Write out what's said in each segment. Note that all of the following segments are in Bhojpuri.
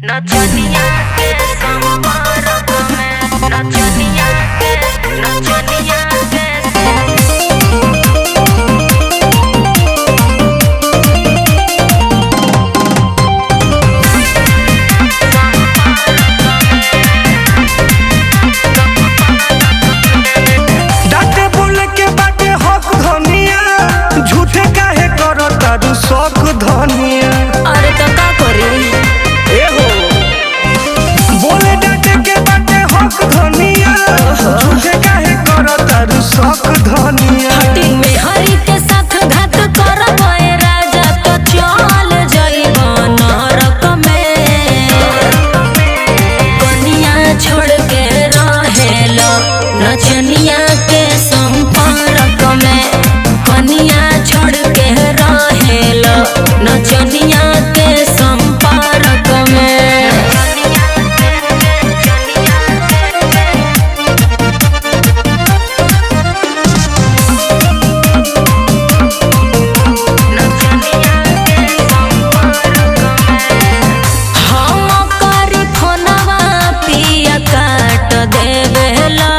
नचनिया के संपर्क में नचनिया के डाटे बोले के बाटे हक धनिया झूठे काहे करो तारू शौक धनिया। अरे तो का करी ए हो बोले डाटे के बाटे हक धनिया झूठे काहे करो तारू शौक धनिया। हटी में हरी के साथ घात करब ए राजा तो चल जाइब नरक में। कनिया छोड़ के रहेलो नचनिया के संपर्क में कनिया छोड़ के रहेलो नचनिया के संपर्क में। हम करी फोनवा पिया काट देवेला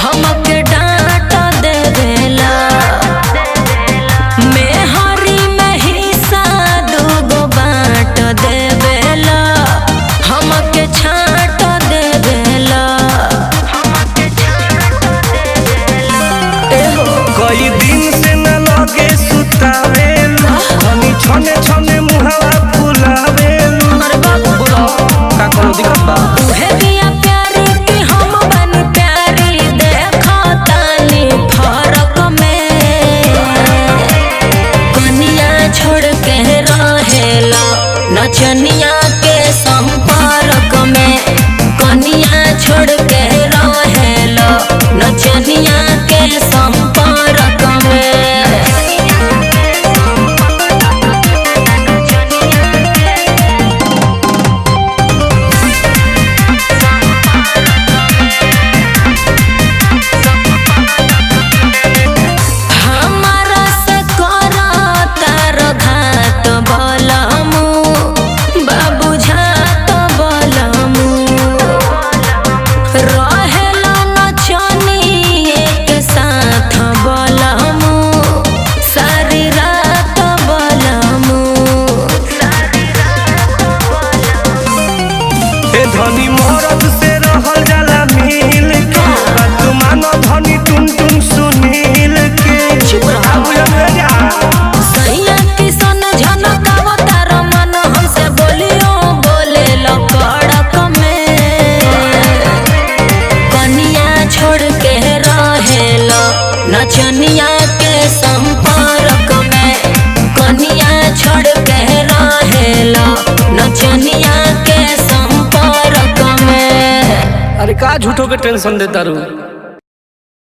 हमके डांट देवेला मेहरी में हिस्सा दूगो बांट देवेला हमके छाट देवेला। कई दिन से न लगे सुतावेलू धनी छने छने मुहावा फुलावेलू। अरे बाबू का कोनो दिक्कत बा? उहे बिया प्यारी कि हम बनी प्यारी देखो तानी फरक में। कनिया छोड़ के रहेला नचनिया के संपर्क में कनिया छोड़ के रहेला नचनिया के संपर्क में। हमारा से करता रघात बलमु बाबू झात बलमु रहेला नचनिए के साथ बलमु सारी रात बलमु। ए धनी मरद से रहल जाला मिल के बात मानो धनी टुन टुन सुनील के। चुप रह। आबू जा जा। सैया किसन झनकाव तार मन हमसे बोलियो बोले लकड़क में। कनिया छोड़ के रहेला नचनिया के संपर्क में कनिया छोड़ के रहेला नचनिया के संपर्क में। अरे का झूठो के टेंशन देता रू।